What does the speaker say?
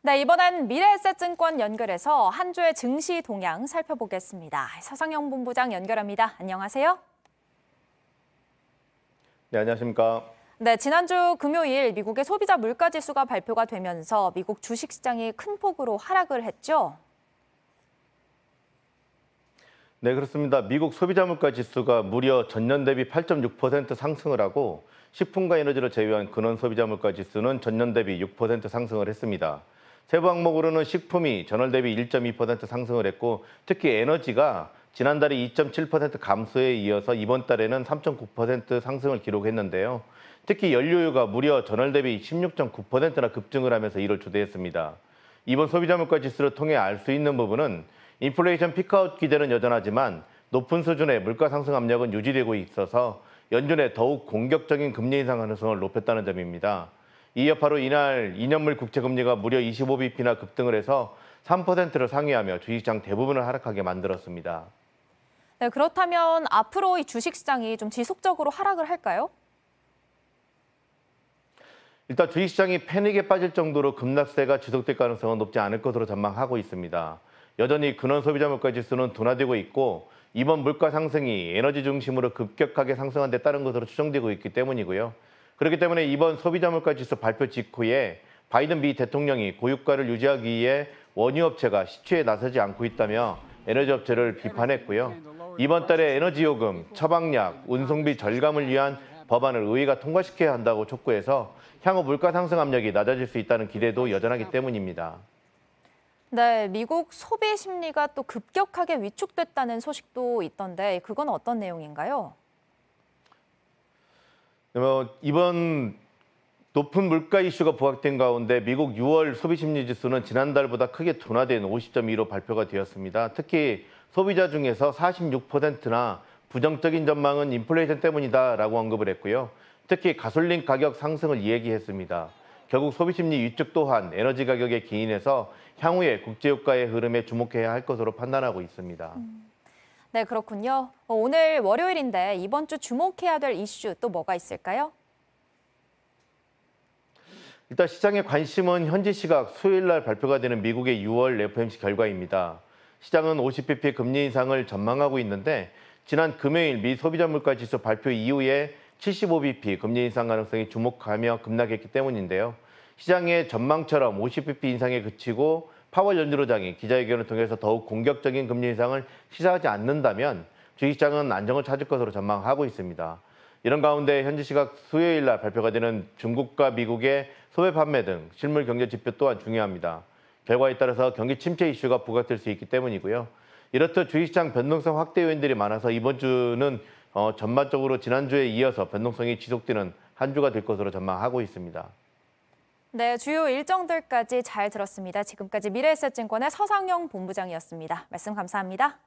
네, 이번엔 미래에셋증권 연결해서 한 주의 증시 동향 살펴보겠습니다. 서상영 본부장 연결합니다. 안녕하세요. 네, 안녕하십니까. 네, 지난주 금요일 미국의 소비자 물가지수가 발표가 되면서 미국 주식시장이 큰 폭으로 하락을 했죠. 네, 그렇습니다. 미국 소비자 물가 지수가 무려 전년 대비 8.6% 상승을 하고 식품과 에너지를 제외한 근원 소비자 물가 지수는 전년 대비 6% 상승을 했습니다. 세부 항목으로는 식품이 전월 대비 1.2% 상승을 했고 특히 에너지가 지난달에 2.7% 감소에 이어서 이번 달에는 3.9% 상승을 기록했는데요. 특히 연료유가 무려 전월 대비 16.9%나 급증을 하면서 이를 주도했습니다. 이번 소비자 물가 지수를 통해 알 수 있는 부분은 인플레이션 피크아웃 기대는 여전하지만 높은 수준의 물가 상승 압력은 유지되고 있어서 연준의 더욱 공격적인 금리 인상 가능성을 높였다는 점입니다. 이 여파로 이날 2년물 국채금리가 무려 25bp나 급등을 해서 3%를 상회하며 주식시장 대부분을 하락하게 만들었습니다. 네, 그렇다면 앞으로 이 주식시장이 좀 지속적으로 하락을 할까요? 일단 주식시장이 패닉에 빠질 정도로 급락세가 지속될 가능성은 높지 않을 것으로 전망하고 있습니다. 여전히 근원 소비자 물가 지수는 둔화되고 있고 이번 물가 상승이 에너지 중심으로 급격하게 상승한 데 따른 것으로 추정되고 있기 때문이고요. 그렇기 때문에 이번 소비자 물가 지수 발표 직후에 바이든 미 대통령이 고유가를 유지하기 위해 원유업체가 시추에 나서지 않고 있다며 에너지업체를 비판했고요. 이번 달에 에너지요금, 처방약, 운송비 절감을 위한 법안을 의회가 통과시켜야 한다고 촉구해서 향후 물가 상승 압력이 낮아질 수 있다는 기대도 여전하기 때문입니다. 네, 미국 소비 심리가 또 급격하게 위축됐다는 소식도 있던데 그건 어떤 내용인가요? 이번 높은 물가 이슈가 부각된 가운데 미국 6월 소비심리 지수는 지난달보다 크게 둔화된 50.2로 발표가 되었습니다. 특히 소비자 중에서 46%나 부정적인 전망은 인플레이션 때문이다라고 언급을 했고요. 특히 가솔린 가격 상승을 이야기했습니다. 결국 소비심리 위축 또한 에너지 가격에 기인해서 향후에 국제유가의 흐름에 주목해야 할 것으로 판단하고 있습니다. 네, 그렇군요. 오늘 월요일인데 이번 주 주목해야 될 이슈 또 뭐가 있을까요? 일단 시장의 관심은 현지 시각 수요일 날 발표가 되는 미국의 6월 FOMC 결과입니다. 시장은 50bp 금리 인상을 전망하고 있는데 지난 금요일 미 소비자 물가 지수 발표 이후에 75bp 금리 인상 가능성이 주목하며 급락했기 때문인데요. 시장의 전망처럼 50bp 인상에 그치고 파월 연준의장이 기자회견을 통해서 더욱 공격적인 금리 인상을 시사하지 않는다면 주식시장은 안정을 찾을 것으로 전망하고 있습니다. 이런 가운데 현지 시각 수요일 날 발표가 되는 중국과 미국의 소매 판매 등 실물 경제 지표 또한 중요합니다. 결과에 따라서 경기 침체 이슈가 부각될 수 있기 때문이고요. 이렇듯 주식시장 변동성 확대 요인들이 많아서 이번 주는 전반적으로 지난주에 이어서 변동성이 지속되는 한 주가 될 것으로 전망하고 있습니다. 네, 주요 일정들까지 잘 들었습니다. 지금까지 미래에셋증권의 서상영 본부장이었습니다. 말씀 감사합니다.